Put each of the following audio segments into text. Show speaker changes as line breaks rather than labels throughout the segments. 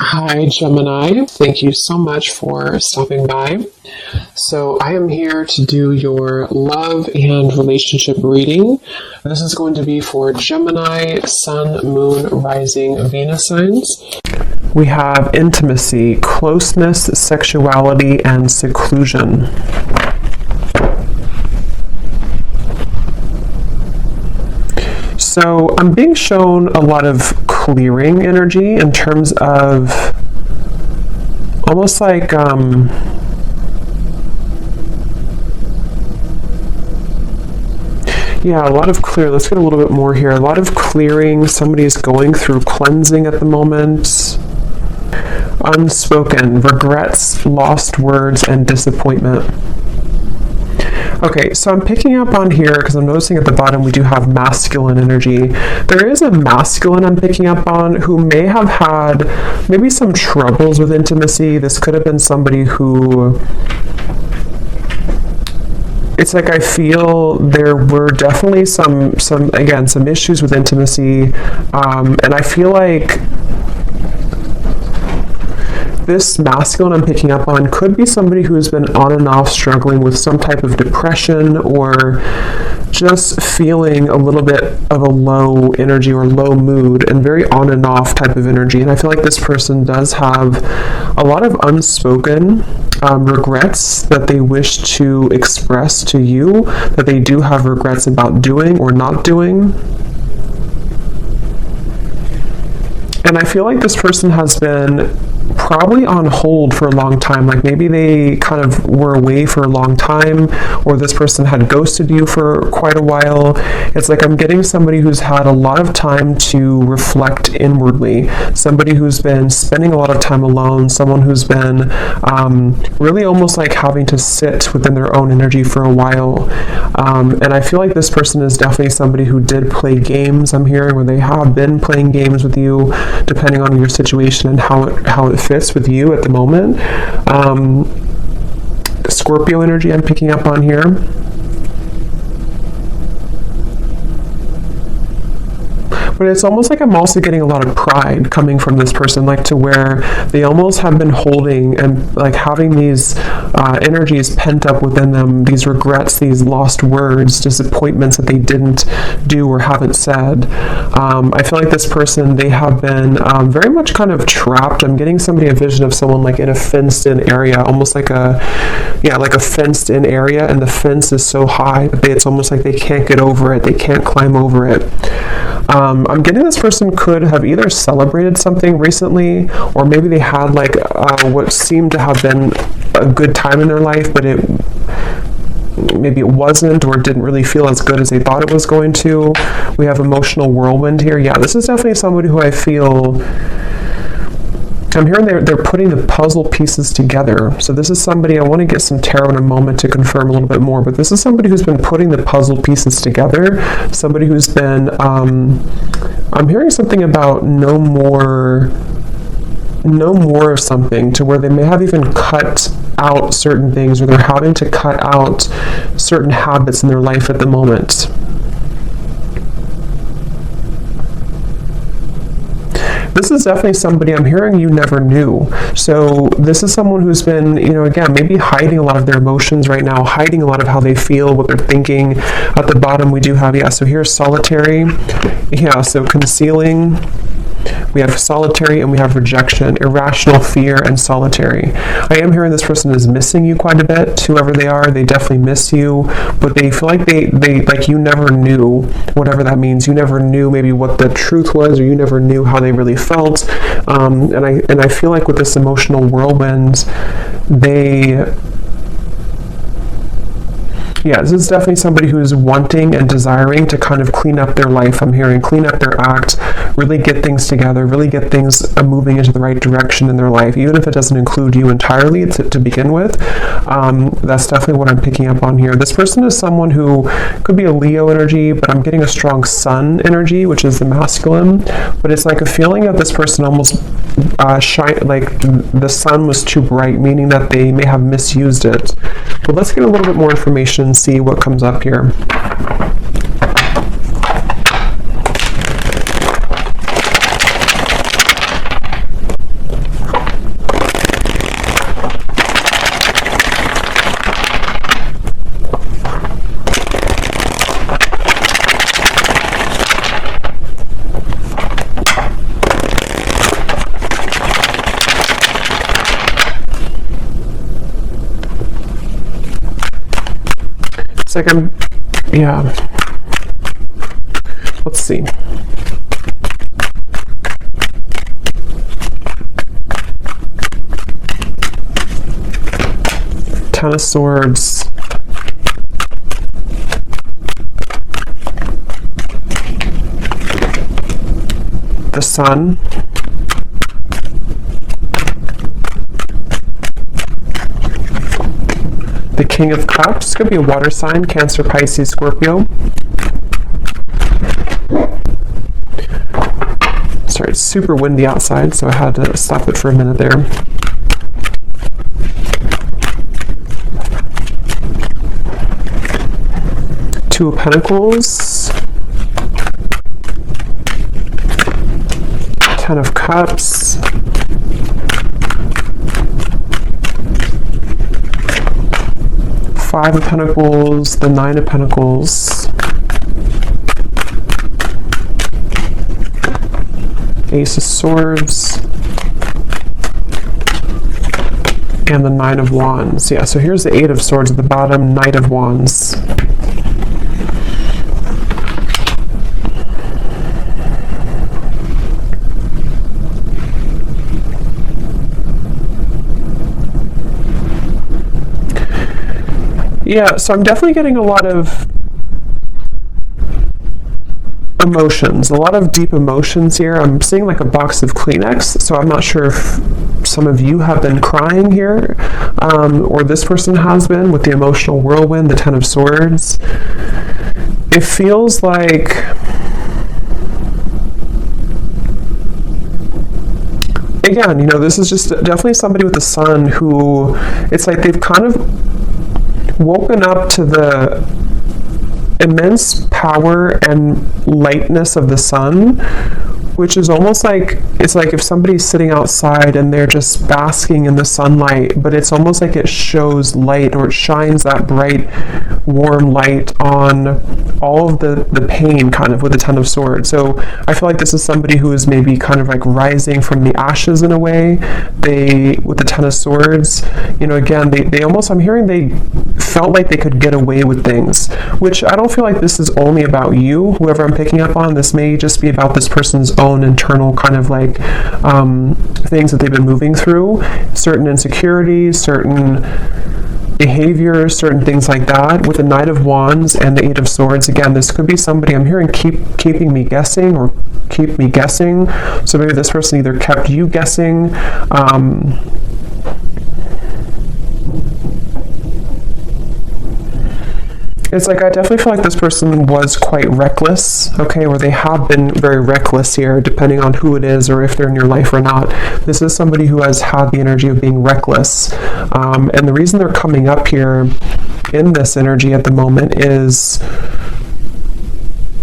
Hi, Gemini. Thank you so much for stopping by. So, I am here to do your love and relationship reading. This is going to be for Gemini, Sun, Moon, Rising, Venus signs. We have intimacy, closeness, sexuality, and seclusion. So I'm being shown a lot of clearing energy in terms of almost like yeah, a lot of clear. Let's get a little bit more here. A lot of clearing. Somebody's going through cleansing at the moment. Unspoken regrets, lost words, and disappointment. Okay, so I'm picking up on here because I'm noticing at the bottom we do have masculine energy. There is a masculine I'm picking up on who may have had maybe some troubles with intimacy. This could have been somebody who... It's like I feel there were definitely some issues with intimacy, and I feel like this masculine I'm picking up on could be somebody who's been on and off struggling with some type of depression or just feeling a little bit of a low energy or low mood and very on and off type of energy. And I feel like this person does have a lot of unspoken regrets that they wish to express to you, that they do have regrets about doing or not doing. And I feel like this person has been probably on hold for a long time. Like maybe they kind of were away for a long time, or this person had ghosted you for quite a while. It's like I'm getting somebody who's had a lot of time to reflect inwardly, somebody who's been spending a lot of time alone, someone who's been really almost like having to sit within their own energy for a while. And I feel like this person is definitely somebody who did play games, I'm hearing, where they have been playing games with you, depending on your situation and how it fits with you at the moment. Scorpio energy I'm picking up on here. But it's almost like I'm also getting a lot of pride coming from this person, like to where they almost have been holding and like having these energies pent up within them, these regrets, these lost words, disappointments that they didn't do or haven't said. I feel like this person, they have been very much kind of trapped. I'm getting a vision of someone like in a fenced-in area, almost like a fenced-in area, and the fence is so high that it's almost like they can't get over it, they can't climb over it. I'm getting this person could have either celebrated something recently, or maybe they had like what seemed to have been a good time in their life, but maybe it wasn't, or it didn't really feel as good as they thought it was going to. We have emotional whirlwind here. Yeah, this is definitely somebody who I feel... I'm hearing they're putting the puzzle pieces together. So this is somebody, I want to get some tarot in a moment to confirm a little bit more, but this is somebody who's been putting the puzzle pieces together, somebody who's been, I'm hearing something about no more of something, to where they may have even cut out certain things, or they're having to cut out certain habits in their life at the moment. This is definitely somebody I'm hearing you never knew. So this is someone who's been, again, maybe hiding a lot of their emotions right now, hiding a lot of how they feel, what they're thinking. At the bottom we do have, so here's solitary. Yeah, so concealing. We have solitary and we have rejection, irrational fear, and solitary. I am hearing this person is missing you quite a bit, whoever they are. They definitely miss you, but they feel like they like you never knew, whatever that means. You never knew maybe what the truth was, or you never knew how they really felt. And I feel like with this emotional whirlwind, this is definitely somebody who's wanting and desiring to kind of clean up their life. I'm hearing clean up their act, really get things together, really get things moving into the right direction in their life, even if it doesn't include you entirely to begin with. That's definitely what I'm picking up on here. This person is someone who could be a Leo energy, but I'm getting a strong Sun energy, which is the masculine. But it's like a feeling of this person almost like the sun was too bright, meaning that they may have misused it. But let's get a little bit more information and see what comes up here. It's like yeah. Let's see. Ten of Swords. The Sun. The King of Cups. Could be a water sign, Cancer, Pisces, Scorpio. Sorry, it's super windy outside, so I had to stop it for a minute there. Two of Pentacles. Ten of Cups. Five of Pentacles, the Nine of Pentacles. Ace of Swords. And the Nine of Wands. Yeah, so here's the Eight of Swords at the bottom, Knight of Wands. Yeah, so I'm definitely getting a lot of emotions, a lot of deep emotions here. I'm seeing like a box of Kleenex, so I'm not sure if some of you have been crying here, or this person has been with the emotional whirlwind, the Ten of Swords. It feels like again, you know, this is just definitely somebody with the Sun who, it's like they've kind of woken up to the immense power and lightness of the Sun, which is almost like, it's like if somebody's sitting outside and they're just basking in the sunlight, but it's almost like it shows light, or it shines that bright, warm light on all of the pain, kind of, with the Ten of Swords. So I feel like this is somebody who is maybe kind of like rising from the ashes in a way. They, with the Ten of Swords, you know, again, they almost, I'm hearing they felt like they could get away with things, which I don't feel like this is only about you, whoever I'm picking up on. This may just be about this person's own internal kind of like things that they've been moving through, certain insecurities, certain behaviors, certain things like that. With the Knight of Wands and the Eight of Swords, again, this could be somebody, I'm hearing, keeping me guessing, or keep me guessing. So maybe this person either kept you guessing, it's like I definitely feel like this person was quite reckless, okay, or they have been very reckless here, depending on who it is or if they're in your life or not. This is somebody who has had the energy of being reckless. And the reason they're coming up here in this energy at the moment is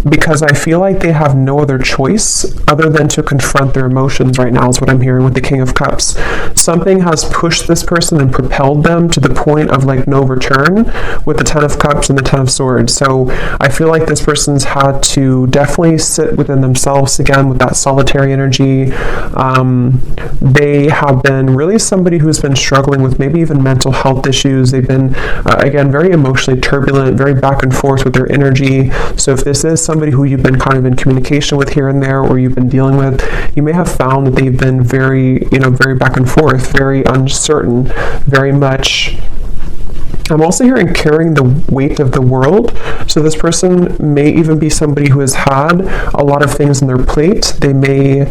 because I feel like they have no other choice other than to confront their emotions right now, is what I'm hearing with the King of Cups. Something has pushed this person and propelled them to the point of like no return with the Ten of Cups and the Ten of Swords. So I feel like this person's had to definitely sit within themselves again with that solitary energy. They have been really somebody who's been struggling with maybe even mental health issues. They've been, again, very emotionally turbulent, very back and forth with their energy. So if this is somebody who you've been kind of in communication with here and there, or you've been dealing with, you may have found that they've been very, you know, very back and forth, very uncertain, very much. I'm also hearing carrying the weight of the world. So this person may even be somebody who has had a lot of things on their plate. They may,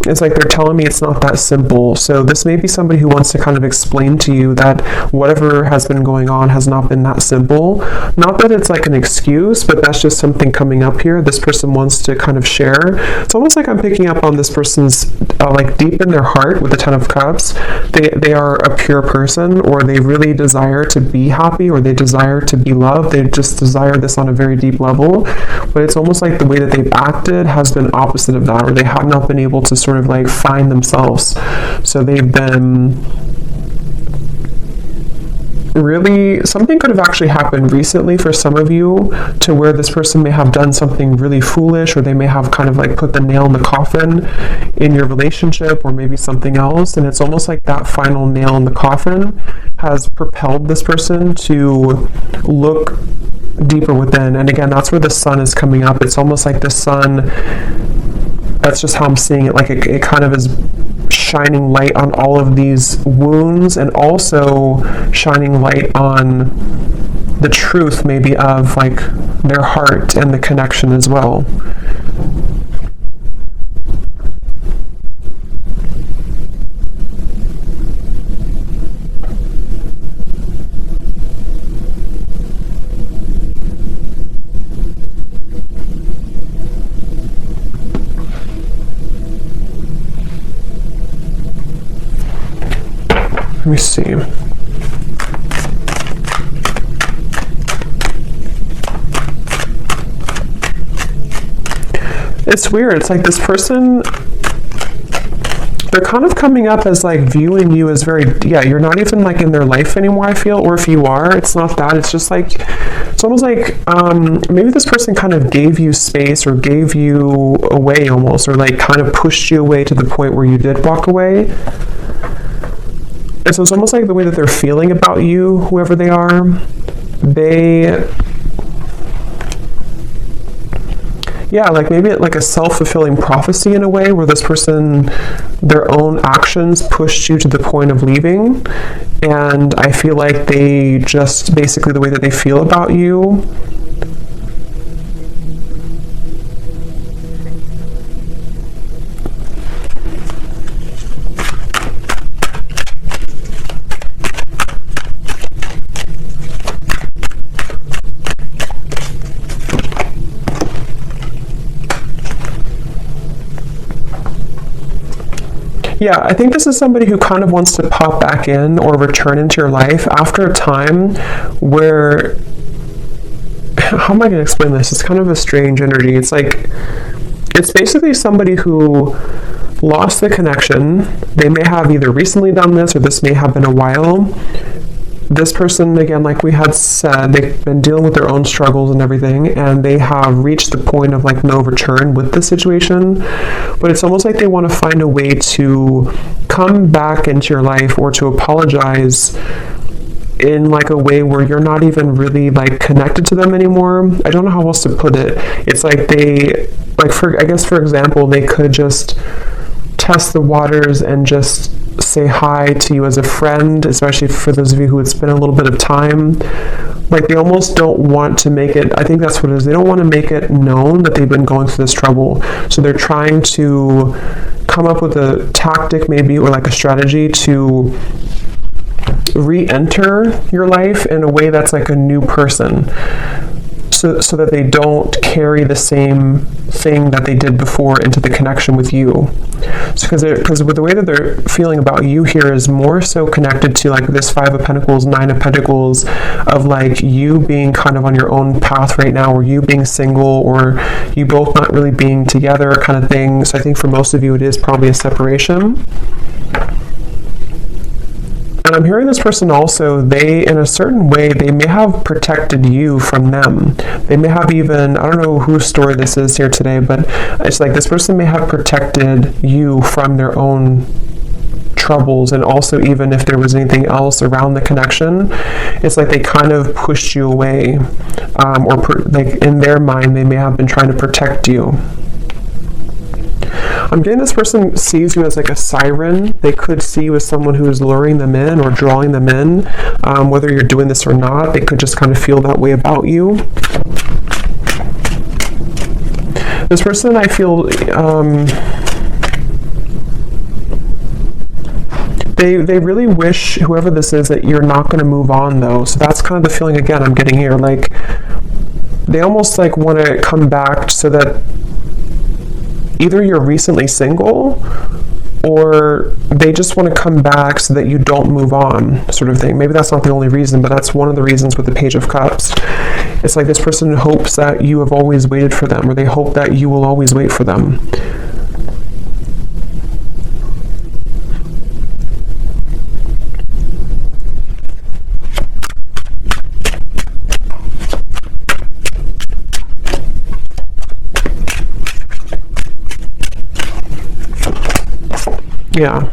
it's like they're telling me it's not that simple. So this may be somebody who wants to kind of explain to you that whatever has been going on has not been that simple. Not that it's like an excuse, but that's just something coming up here. This person wants to kind of share. It's almost like I'm picking up on this person's like deep in their heart with the Ten of Cups. They are a pure person, or they really desire to be happy, or they desire to be loved. They just desire this on a very deep level. But it's almost like the way that they've acted has been opposite of that, or they have not been able to sort of like find themselves. So they've been, really, something could have actually happened recently for some of you, to where this person may have done something really foolish, or they may have kind of like put the nail in the coffin in your relationship, or maybe something else. And it's almost like that final nail in the coffin has propelled this person to look deeper within. And again, that's where the sun is coming up. It's almost like the sun, that's just how I'm seeing it, like it kind of is shining light on all of these wounds, and also shining light on the truth maybe of like their heart and the connection as well. Let me see. It's weird. It's like this person, they're kind of coming up as like viewing you as very, yeah, you're not even like in their life anymore, I feel. Or if you are, it's not that. It's just like, it's almost like maybe this person kind of gave you space, or gave you away almost, or like kind of pushed you away to the point where you did walk away. And so it's almost like the way that they're feeling about you, whoever they are, yeah, like maybe like a self-fulfilling prophecy in a way, where this person, their own actions pushed you to the point of leaving. And I feel like they just, basically the way that they feel about you, yeah, I think this is somebody who kind of wants to pop back in or return into your life after a time where, how am I going to explain this? It's kind of a strange energy. It's like, it's basically somebody who lost the connection. They may have either recently done this, or this may have been a while. This person, again, like we had said, they've been dealing with their own struggles and everything, and they have reached the point of like no return with the situation. But it's almost like they want to find a way to come back into your life, or to apologize in like a way where you're not even really like connected to them anymore. I don't know how else to put it. It's like they, like I guess for example, they could just test the waters and just say hi to you as a friend, especially for those of you who it's been a little bit of time. Like they almost don't want to make it, I think that's what it is, they don't want to make it known that they've been going through this trouble. So they're trying to come up with a tactic maybe, or like a strategy to re-enter your life in a way that's like a new person. So that they don't carry the same thing that they did before into the connection with you. Because with the way that they're feeling about you here is more so connected to like this 5 of Pentacles, 9 of Pentacles, of like you being kind of on your own path right now, or you being single, or you both not really being together kind of thing. So I think for most of you it is probably a separation. And I'm hearing this person also, they, in a certain way, they may have protected you from them. They may have even, I don't know whose story this is here today, but it's like this person may have protected you from their own troubles. And also, even if there was anything else around the connection, it's like they kind of pushed you away. Like in their mind, they may have been trying to protect you. I'm getting this person sees you as like a siren. They could see you as someone who is luring them in or drawing them in. Whether you're doing this or not, they could just kind of feel that way about you. This person, I feel, they really wish, whoever this is, that you're not going to move on though. So that's kind of the feeling again I'm getting here. Like they almost like want to come back so that either you're recently single, or they just want to come back so that you don't move on, sort of thing. Maybe that's not the only reason, but that's one of the reasons with the Page of Cups. It's like this person hopes that you have always waited for them, or they hope that you will always wait for them. Yeah.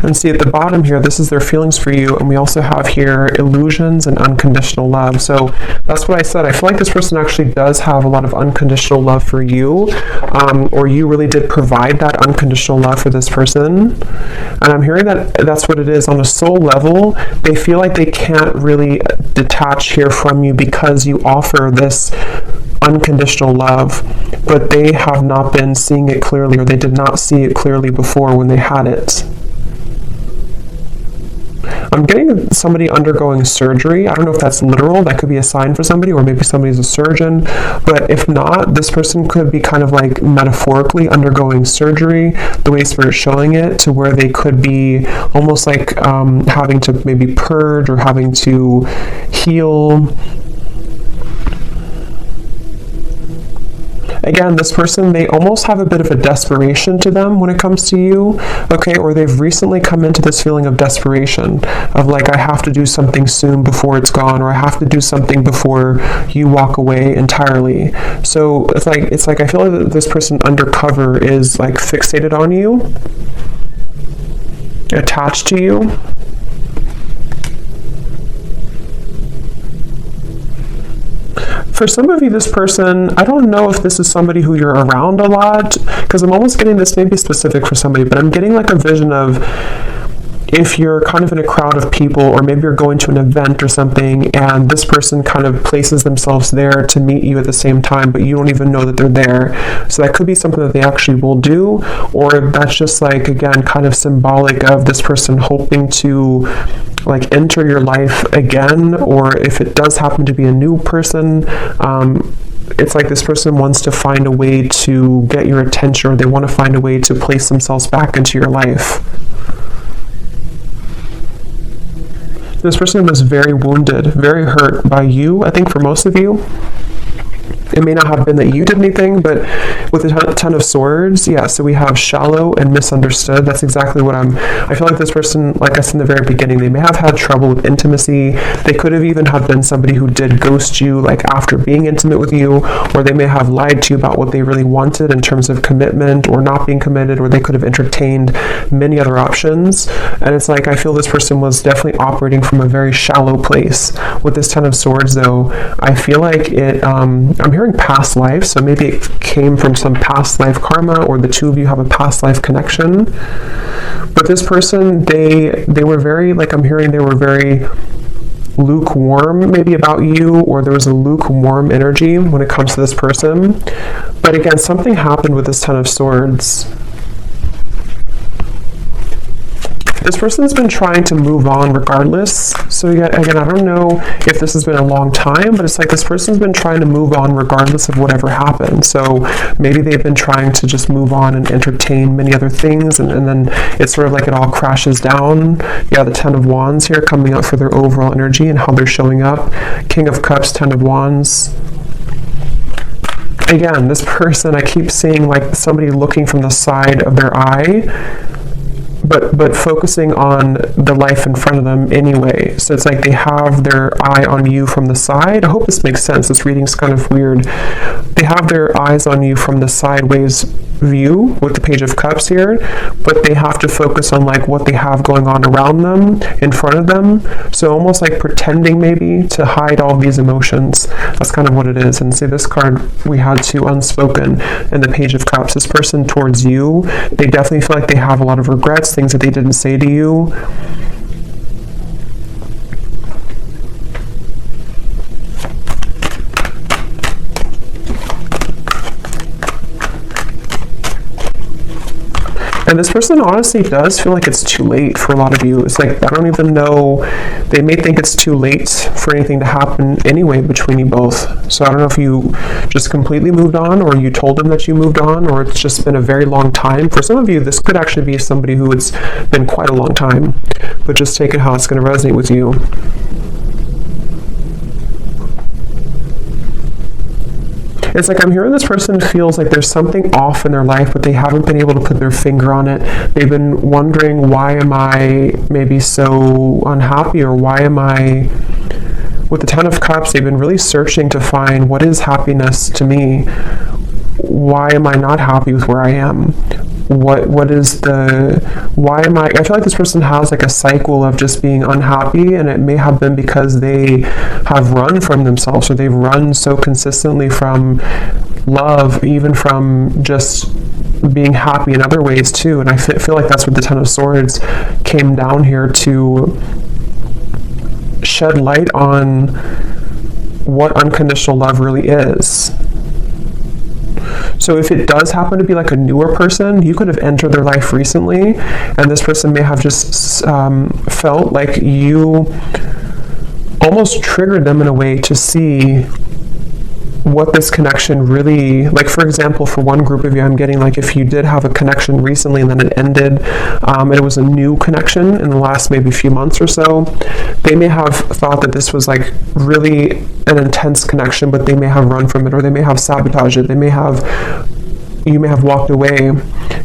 And see at the bottom here, this is their feelings for you, and we also have here illusions and unconditional love. So that's what I said. I feel like this person actually does have a lot of unconditional love for you, or you really did provide that unconditional love for this person. And I'm hearing that that's what it is. On a soul level, they feel like they can't really detach here from you because you offer this unconditional love, but they have not been seeing it clearly, or they did not see it clearly before when they had it. I'm getting somebody undergoing surgery. I don't know if that's literal. That could be a sign for somebody, or maybe somebody's a surgeon. But if not, this person could be kind of like metaphorically undergoing surgery, the way Spirit's showing it, to where they could be almost like having to maybe purge or having to heal. Again, this person, they almost have a bit of a desperation to them when it comes to you, okay? Or they've recently come into this feeling of desperation, of like, I have to do something soon before it's gone, or I have to do something before you walk away entirely. So it's like I feel like this person undercover is like fixated on you, attached to you. For some of you, this person, I don't know if this is somebody who you're around a lot, because I'm almost getting this, maybe specific for somebody, but I'm getting like a vision of if you're kind of in a crowd of people, or maybe you're going to an event or something, and this person kind of places themselves there to meet you at the same time, but you don't even know that they're there. So that could be something that they actually will do, or that's just like, again, kind of symbolic of this person hoping to like enter your life again, or if it does happen to be a new person, it's like this person wants to find a way to get your attention, or they want to find a way to place themselves back into your life. This person was very wounded, very hurt by you, I think for most of you. It may not have been that you did anything, but with a ton of swords, yeah, so we have shallow and misunderstood. That's exactly what I feel like this person, like I said in the very beginning, they may have had trouble with intimacy. They could have even have been somebody who did ghost you, like after being intimate with you, or they may have lied to you about what they really wanted in terms of commitment or not being committed, or they could have entertained many other options. And it's like, I feel this person was definitely operating from a very shallow place. With this Ten of Swords, though, I feel like it, I'm hearing past life, so maybe it came from some past life karma, or the two of you have a past life connection. But this person, they were very, like I'm hearing, they were very lukewarm maybe about you, or there was a lukewarm energy when it comes to this person. But again, something happened with this Ten of Swords. This person's been trying to move on regardless. So again, I don't know if this has been a long time, but it's like this person's been trying to move on regardless of whatever happened. So maybe they've been trying to just move on and entertain many other things, and then it's sort of like it all crashes down. Yeah, the Ten of Wands here coming up for their overall energy and how they're showing up. King of Cups, Ten of Wands. Again, this person, I keep seeing like somebody looking from the side of their eye, but focusing on the life in front of them anyway. So it's like they have their eye on you from the side. I hope this makes sense. This reading's kind of weird. They have their eyes on you from the sideways view with the Page of Cups here, but they have to focus on like what they have going on around them, in front of them. So almost like pretending maybe to hide all these emotions. That's kind of what it is. And say this card we had to unspoken and the Page of Cups. This person towards you, they definitely feel like they have a lot of regrets, things that they didn't say to you. And this person honestly does feel like it's too late for a lot of you. It's like, I don't even know, they may think it's too late for anything to happen anyway between you both. So I don't know if you just completely moved on, or you told them that you moved on, or it's just been a very long time. For some of you, this could actually be somebody who it's been quite a long time, but just take it how it's going to resonate with you. It's like I'm hearing this person feels like there's something off in their life, but they haven't been able to put their finger on it. They've been wondering, why am I maybe so unhappy, or why am I... With the Ten of Cups, they've been really searching to find what is happiness to me. why am I not happy with where I am? Why am I feel like this person has like a cycle of just being unhappy, and it may have been because they have run from themselves, or they've run so consistently from love, even from just being happy in other ways too. And I feel like that's what the Ten of Swords came down here to shed light on, what unconditional love really is. So if it does happen to be like a newer person, you could have entered their life recently, and this person may have just felt like you almost triggered them in a way to see what this connection really, like for example, for one group of you, I'm getting like if you did have a connection recently and then it ended, and it was a new connection in the last maybe few months or so, they may have thought that this was like really an intense connection, but they may have run from it, or they may have sabotaged it. You may have walked away,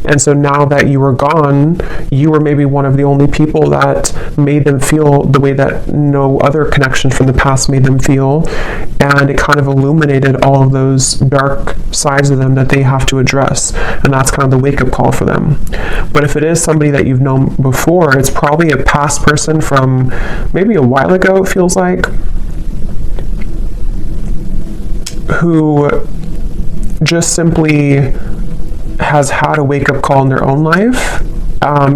and so now that you were gone, you were maybe one of the only people that made them feel the way that no other connection from the past made them feel, and it kind of illuminated all of those dark sides of them that they have to address, and that's kind of the wake-up call for them. But if it is somebody that you've known before, it's probably a past person from maybe a while ago, it feels like, who just simply has had a wake-up call in their own life,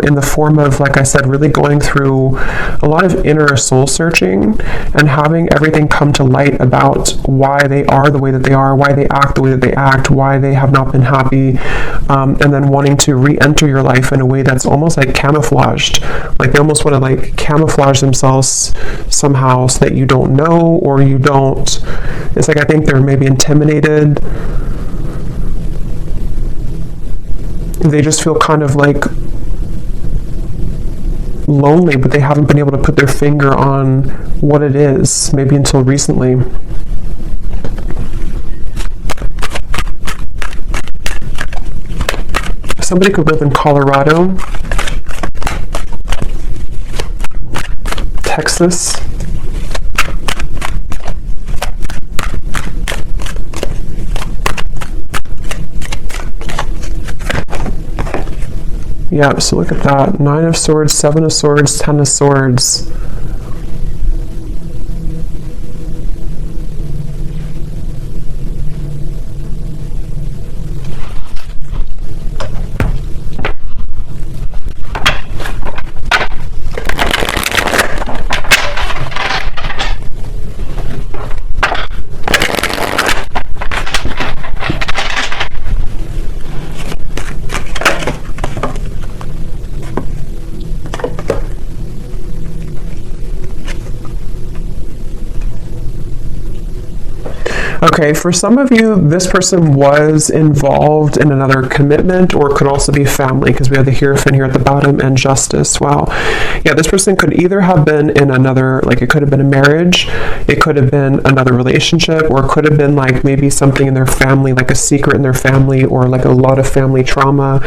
in the form of, like I said, really going through a lot of inner soul searching and having everything come to light about why they are the way that they are, why they act the way that they act, why they have not been happy, and then wanting to re-enter your life in a way that's almost like camouflaged. Like they almost want to like camouflage themselves somehow so that you don't know, or you don't. It's like I think they're maybe intimidated. They just feel kind of like lonely, but they haven't been able to put their finger on what it is, maybe until recently. Somebody could live in Colorado, Texas, yeah, so look at that. 9 of Swords, 7 of Swords, 10 of Swords. Okay, for some of you, this person was involved in another commitment, or could also be family, because we have the Hierophant here at the bottom and Justice. Wow. Yeah, this person could either have been in another, like it could have been a marriage, it could have been another relationship, or it could have been like maybe something in their family, like a secret in their family, or like a lot of family trauma,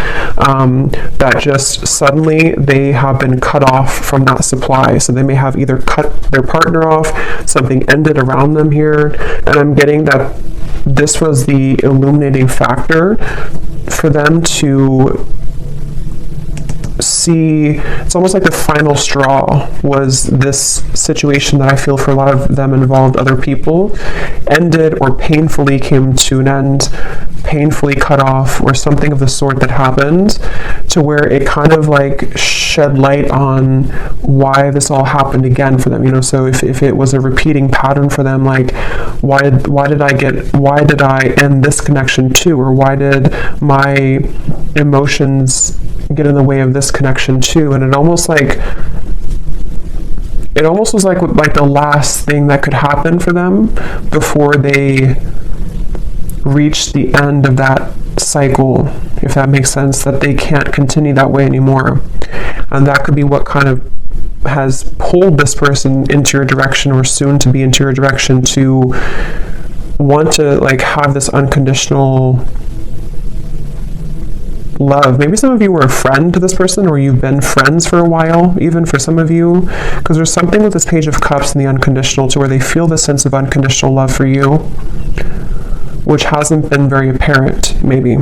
that just suddenly they have been cut off from that supply. So they may have either cut their partner off, something ended around them here, and I'm getting that this was the illuminating factor for them to see. It's almost like the final straw was this situation that I feel for a lot of them involved other people, ended or painfully came to an end, painfully cut off, or something of the sort that happened, to where it kind of like shed light on why this all happened again for them. You know, so if it was a repeating pattern for them, like why did I end this connection too, or why did my emotions get in the way of this connection too? And it almost was like the last thing that could happen for them before they reach the end of that cycle, if that makes sense, that they can't continue that way anymore. And that could be what kind of has pulled this person into your direction, or soon to be into your direction, to want to like have this unconditional love. Maybe some of you were a friend to this person, or you've been friends for a while, even for some of you, because there's something with this Page of Cups and the unconditional to where they feel this sense of unconditional love for you. which hasn't been very apparent, maybe.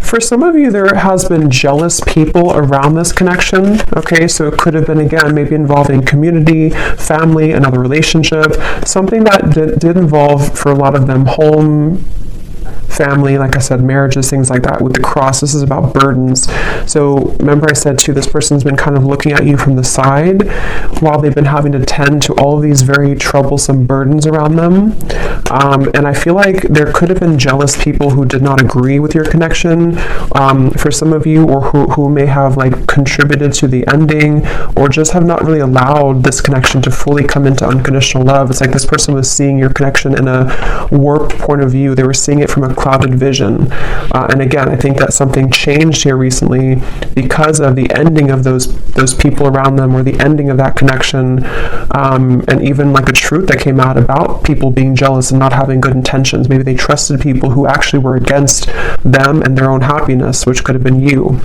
For some of you, there has been jealous people around this connection, okay? So it could have been, again, maybe involving community, family, another relationship, something that did involve, for a lot of them, home, family, like I said, marriages, things like that. With the cross, this is about burdens. So remember I said too, this person's been kind of looking at you from the side while they've been having to tend to all of these very troublesome burdens around them. And I feel like there could have been jealous people who did not agree with your connection, for some of you, or who may have like contributed to the ending, or just have not really allowed this connection to fully come into unconditional love. It's like this person was seeing your connection in a warped point of view. They were seeing it from a clouded vision. And again, I think that something changed here recently because of the ending of those people around them, or the ending of that connection, and even like a truth that came out about people being jealous and not having good intentions. Maybe they trusted people who actually were against them and their own happiness, which could have been you.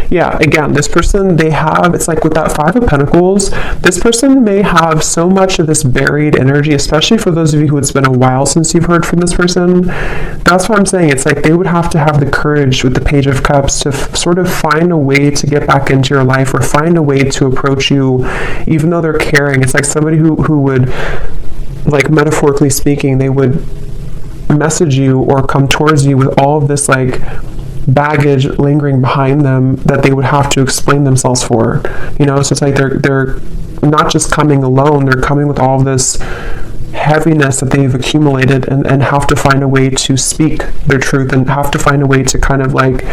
Yeah, again, this person, it's like with that Five of Pentacles, this person may have so much of this buried energy, especially for those of you who it's been a while since you've heard from this person. That's what I'm saying. It's like they would have to have the courage with the Page of Cups to sort of find a way to get back into your life, or find a way to approach you, even though they're caring. It's like somebody who would, like metaphorically speaking, they would message you or come towards you with all of this like baggage lingering behind them that they would have to explain themselves for, so it's like they're not just coming alone, they're coming with all of this heaviness that they've accumulated, and have to find a way to speak their truth, and have to find a way to kind of like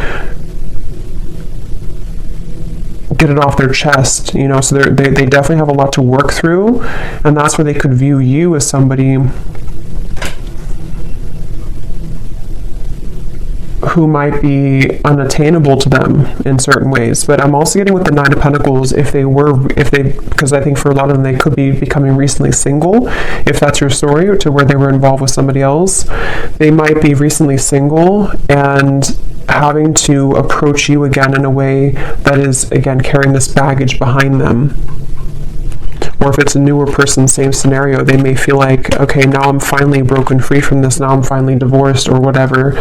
get it off their chest, so they definitely have a lot to work through, and that's where they could view you as somebody who might be unattainable to them in certain ways. But I'm also getting with the Nine of Pentacles, because I think for a lot of them, they could be becoming recently single, if that's your story, to where they were involved with somebody else. They might be recently single and having to approach you again in a way that is, again, carrying this baggage behind them. Or if it's a newer person, same scenario, they may feel like, okay, now I'm finally broken free from this, now I'm finally divorced or whatever,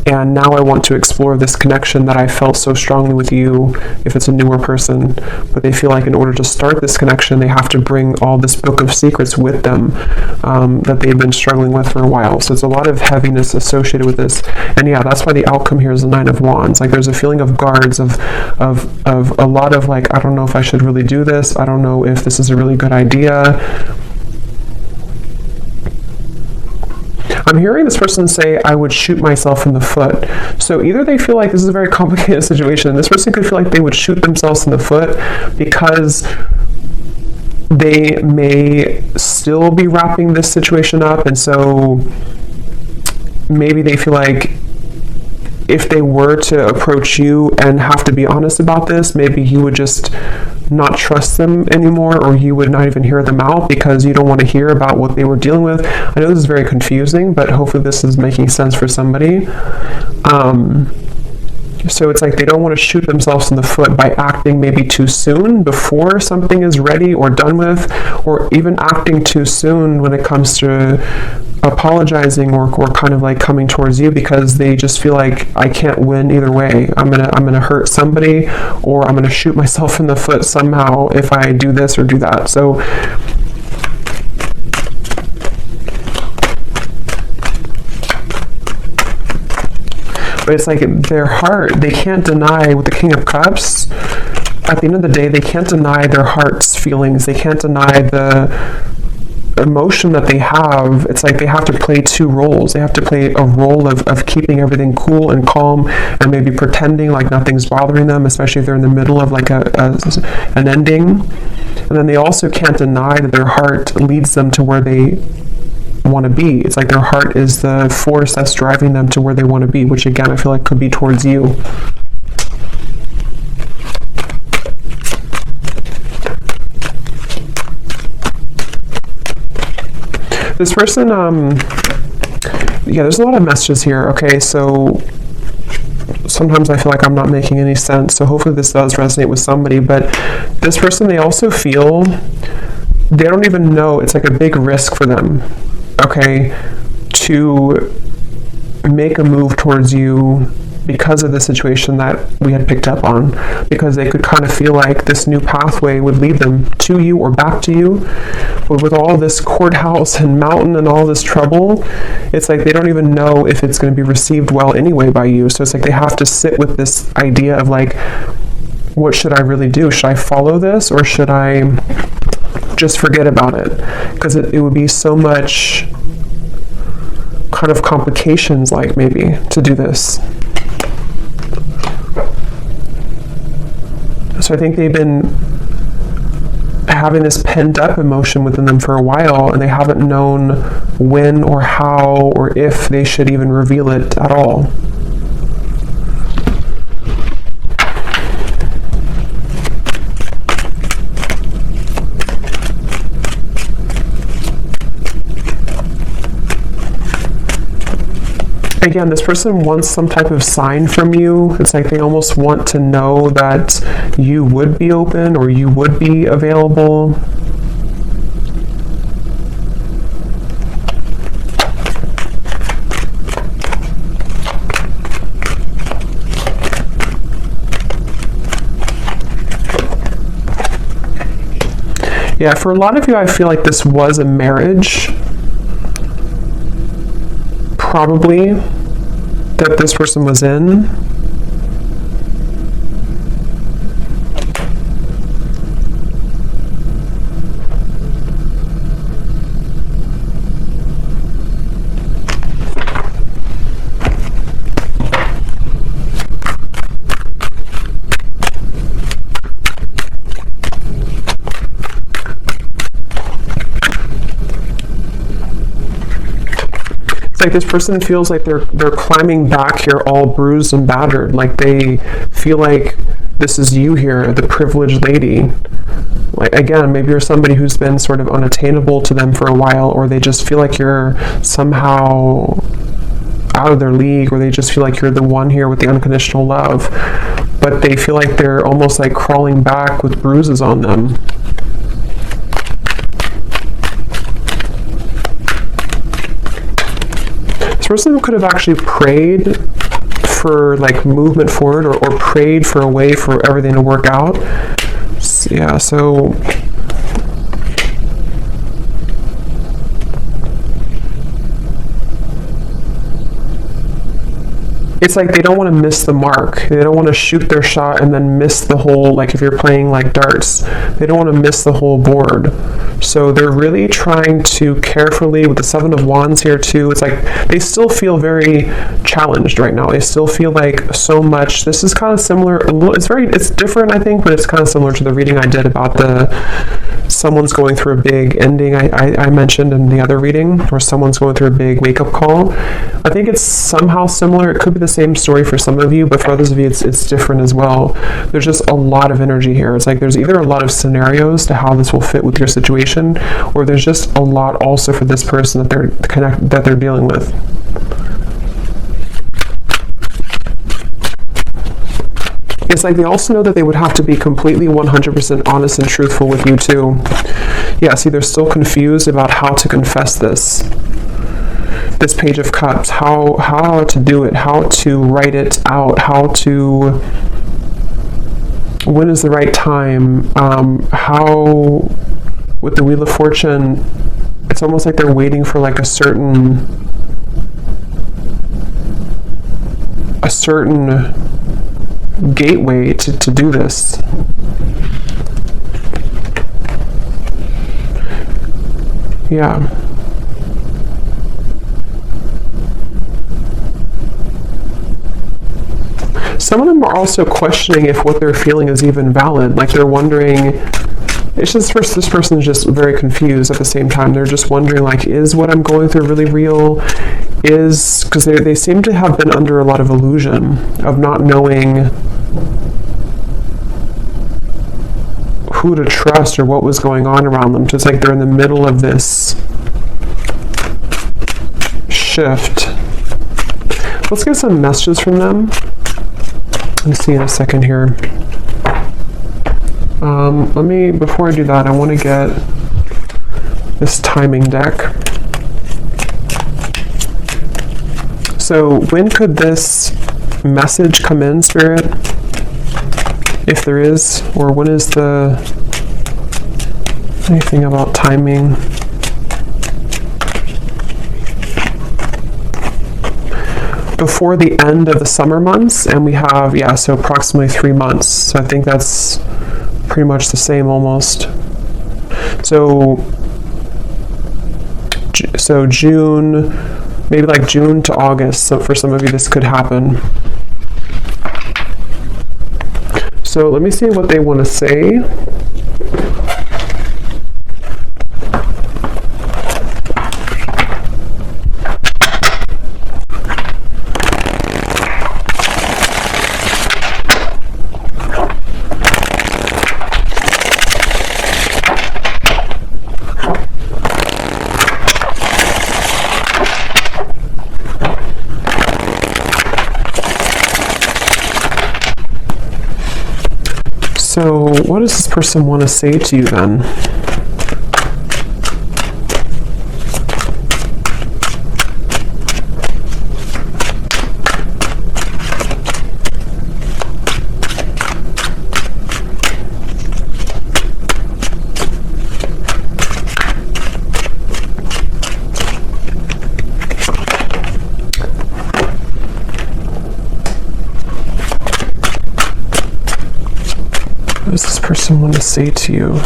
and now I want to explore this connection that I felt so strongly with you, if it's a newer person. But they feel like in order to start this connection, they have to bring all this book of secrets with them, that they've been struggling with for a while. So it's a lot of heaviness associated with this. And yeah, that's why the outcome here is the Nine of Wands. Like there's a feeling of guards, of a lot of like, I don't know if I should really do this, I don't know if this is a really good idea. I'm hearing this person say, I would shoot myself in the foot. So either they feel like this is a very complicated situation. This person could feel like they would shoot themselves in the foot because they may still be wrapping this situation up. And so maybe they feel like if they were to approach you and have to be honest about this, maybe you would just not trust them anymore, or you would not even hear them out because you don't want to hear about what they were dealing with. I know this is very confusing, but hopefully this is making sense for somebody. So it's like they don't want to shoot themselves in the foot by acting maybe too soon before something is ready or done with, or even acting too soon when it comes to apologizing or kind of like coming towards you, because they just feel like I can't win either way. I'm gonna hurt somebody, or I'm gonna shoot myself in the foot somehow if I do this or do that. So but it's like their heart, they can't deny with the King of Cups. At the end of the day, they can't deny their heart's feelings. They can't deny emotion that they have, it's like they have to play two roles. They have to play a role of keeping everything cool and calm and maybe pretending like nothing's bothering them, especially if they're in the middle of like an ending. And then they also can't deny that their heart leads them to where they want to be. It's like their heart is the force that's driving them to where they want to be, which again, I feel like could be towards you. This person, yeah, there's a lot of messages here. Okay, so sometimes I feel like I'm not making any sense, so hopefully this does resonate with somebody. But this person, they also feel, they don't even know, it's like a big risk for them, okay, to make a move towards you because of the situation that we had picked up on, because they could kind of feel like this new pathway would lead them to you or back to you. But with all this courthouse and mountain and all this trouble, it's like they don't even know if it's going to be received well anyway by you. So it's like they have to sit with this idea of like, what should I really do? Should I follow this, or should I just forget about it? Because it would be so much kind of complications, like maybe, to do this. So I think they've been having this pent up emotion within them for a while, and they haven't known when or how or if they should even reveal it at all. Again, this person wants some type of sign from you. It's like they almost want to know that you would be open or you would be available. Yeah, for a lot of you, I feel like this was a marriage. Probably that this person was in. Like this person feels like they're climbing back here all bruised and battered, like they feel like this is you here, the privileged lady. Like again, maybe you're somebody who's been sort of unattainable to them for a while, or they just feel like you're somehow out of their league, or they just feel like you're the one here with the unconditional love, but they feel like they're almost like crawling back with bruises on them. This person could have actually prayed for like movement forward, or prayed for a way for everything to work out. Yeah, so it's like they don't want to miss the mark. They don't want to shoot their shot and then miss the whole, like if you're playing like darts, they don't want to miss the whole board. So they're really trying to carefully, with the Seven of Wands here too, it's like they still feel very challenged right now. They still feel like so much. This is kind of similar, it's different I think, but it's kind of similar to the reading I did about someone's going through a big ending I mentioned in the other reading, or someone's going through a big wake-up call. I think it's somehow similar. It could be the same story for some of you, but for others of you it's different as well. There's just a lot of energy here. It's like there's either a lot of scenarios to how this will fit with your situation, or there's just a lot also for this person that they're dealing with. It's like they also know that they would have to be completely 100% honest and truthful with you too. Yeah, see, they're still confused about how to confess this Page of Cups, how to do it, how to write it out, when is the right time, how, with the Wheel of Fortune, it's almost like they're waiting for like a certain gateway to do this. Yeah. Some of them are also questioning if what they're feeling is even valid. Like they're wondering, it's just this person's just very confused at the same time. They're just wondering, like, is what I'm going through really real? Because they seem to have been under a lot of illusion of not knowing who to trust or what was going on around them. So it's like they're in the middle of this shift. Let's get some messages from them. Let's see in a second here. Before I do that, I want to get this timing deck. So when could this message come in, Spirit? If there is, or when is anything about timing? Before the end of the summer months, and we have, so approximately 3 months. So I think that's pretty much the same almost. So June, maybe like June to August. So for some of you, this could happen. So let me see what they want to say. So what does this person want to say to you then? What does this person want to say to you?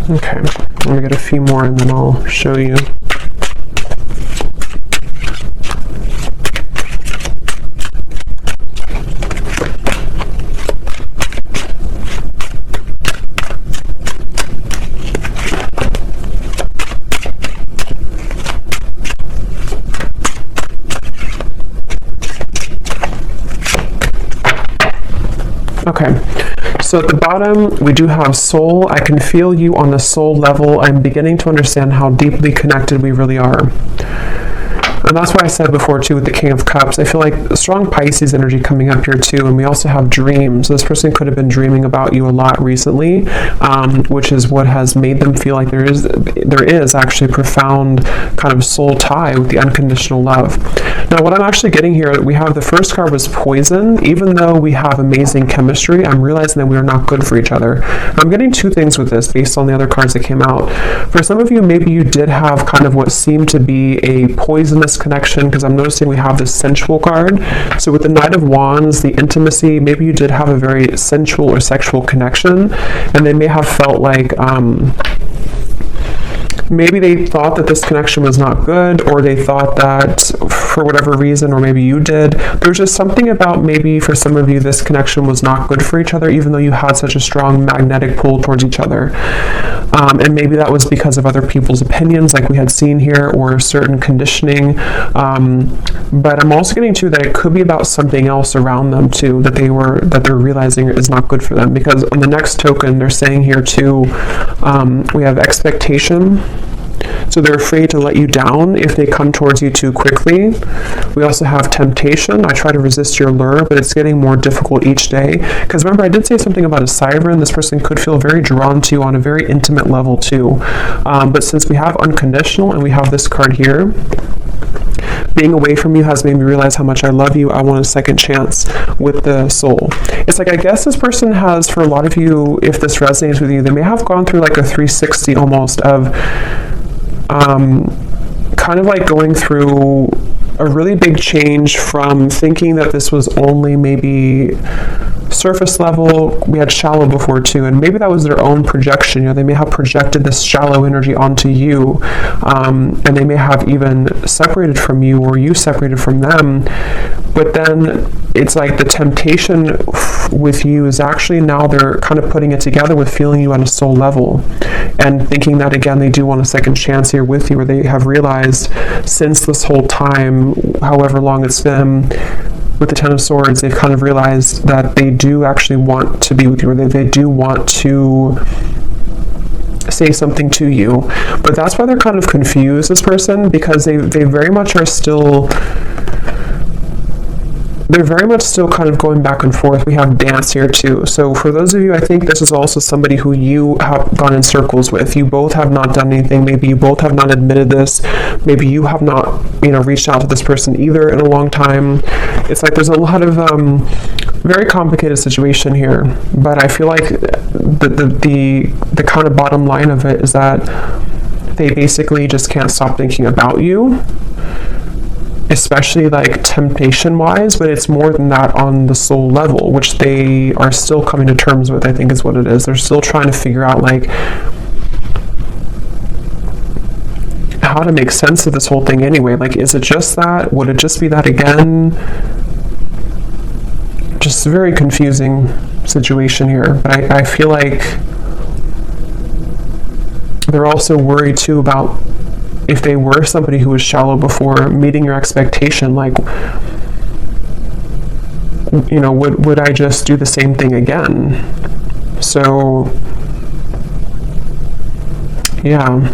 Okay, I'm gonna get a few more and then I'll show you. Okay. So at the bottom, we do have soul. I can feel you on the soul level. I'm beginning to understand how deeply connected we really are. And that's why I said before too with the King of Cups, I feel like a strong Pisces energy coming up here too. And we also have dreams. This person could have been dreaming about you a lot recently, which is what has made them feel like there is actually a profound kind of soul tie with the unconditional love. Now what I'm actually getting here, we have the first card was poison. Even though we have amazing chemistry, I'm realizing that we are not good for each other. I'm getting two things with this based on the other cards that came out. For some of you, maybe you did have kind of what seemed to be a poisonous connection, because I'm noticing we have this sensual card. So with the Knight of Wands, the intimacy, maybe you did have a very sensual or sexual connection, and they may have felt like maybe they thought that this connection was not good, or they thought that for whatever reason, or maybe you did, there's just something about maybe for some of you this connection was not good for each other, even though you had such a strong magnetic pull towards each other. And maybe that was because of other people's opinions like we had seen here, or certain conditioning. But I'm also getting to that it could be about something else around them too, that they're realizing is not good for them. Because on the next token, they're saying here too, we have expectation. So they're afraid to let you down if they come towards you too quickly. We also have temptation. I try to resist your lure, but it's getting more difficult each day. Because remember, I did say something about a siren. This person could feel very drawn to you on a very intimate level too. But since we have unconditional and we have this card here, being away from you has made me realize how much I love you. I want a second chance with the soul. It's like, I guess this person has, for a lot of you, if this resonates with you, they may have gone through like a 360 almost of kind of like going through a really big change from thinking that this was only maybe surface level. We had shallow before too, and maybe that was their own projection. You know, they may have projected this shallow energy onto you, and they may have even separated from you, or you separated from them. But then it's like the temptation with you is actually now they're kind of putting it together with feeling you on a soul level and thinking that, again, they do want a second chance here with you, or they have realized since this whole time, however long it's been, with the Ten of Swords, they've kind of realized that they do actually want to be with you, or they do want to say something to you. But that's why they're kind of confused, this person, because they very much are still... They're very much still kind of going back and forth. We have dance here too. So for those of you, I think this is also somebody who you have gone in circles with. You both have not done anything. Maybe you both have not admitted this. Maybe you have not, reached out to this person either in a long time. It's like there's a lot of very complicated situation here. But I feel like the kind of bottom line of it is that they basically just can't stop thinking about you, especially like temptation wise, but it's more than that on the soul level, which they are still coming to terms with, I think is what it is. They're still trying to figure out like how to make sense of this whole thing anyway. Like, is it just that? Would it just be that again? Just a very confusing situation here. But I feel like they're also worried too about, if they were somebody who was shallow before, meeting your expectation, like, would I just do the same thing again? So, yeah.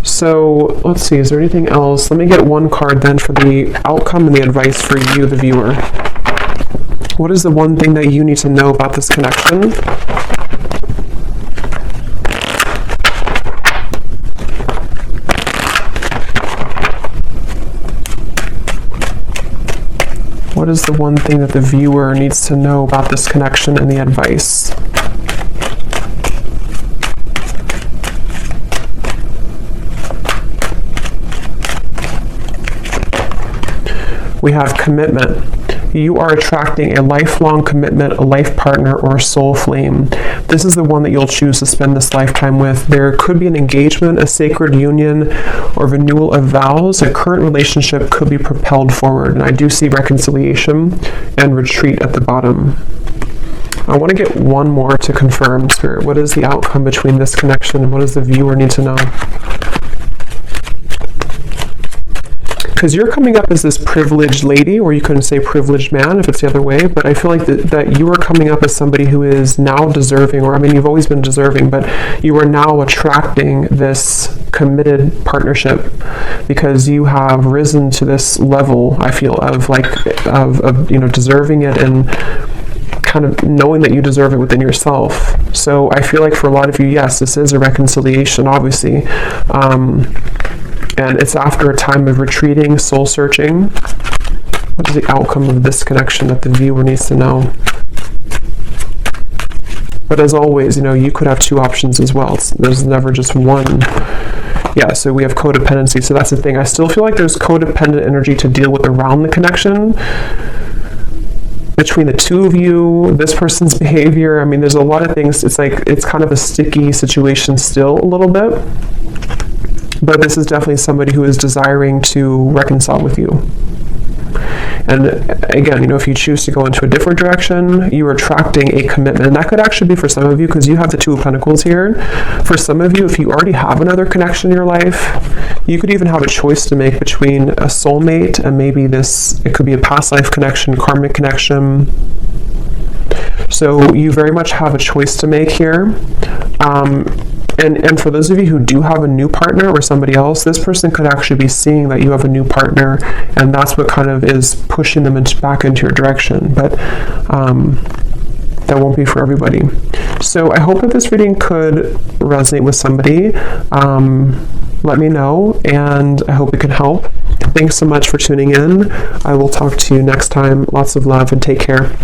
So, let's see, is there anything else? Let me get one card then for the outcome and the advice for you, the viewer. What is the one thing that you need to know about this connection? What is the one thing that the viewer needs to know about this connection and the advice? We have commitment. You are attracting a lifelong commitment, a life partner, or a soul flame. This is the one that you'll choose to spend this lifetime with. There could be an engagement, a sacred union, or renewal of vows. A current relationship could be propelled forward. And I do see reconciliation and retreat at the bottom. I want to get one more to confirm, Spirit. What is the outcome between this connection and what does the viewer need to know? Because you're coming up as this privileged lady, or you couldn't say privileged man if it's the other way, but I feel like that you are coming up as somebody who is now deserving, or I mean, you've always been deserving, but you are now attracting this committed partnership because you have risen to this level, I feel, of deserving it and kind of knowing that you deserve it within yourself. So I feel like for a lot of you, yes, this is a reconciliation, obviously. And it's after a time of retreating, soul searching. What is the outcome of this connection that the viewer needs to know? But as always, you could have two options as well. There's never just one. Yeah, so we have codependency. So that's the thing. I still feel like there's codependent energy to deal with around the connection between the two of you, this person's behavior. I mean, there's a lot of things. It's like, it's kind of a sticky situation still a little bit. But this is definitely somebody who is desiring to reconcile with you. And again, if you choose to go into a different direction, you are attracting a commitment. And that could actually be for some of you, because you have the Two of Pentacles here. For some of you, if you already have another connection in your life, you could even have a choice to make between a soulmate and maybe it could be a past life connection, karmic connection. So you very much have a choice to make here. And for those of you who do have a new partner or somebody else, this person could actually be seeing that you have a new partner, and that's what kind of is pushing them back into your direction. But that won't be for everybody. So I hope that this reading could resonate with somebody. Let me know, and I hope it can help. Thanks so much for tuning in. I will talk to you next time. Lots of love, and take care.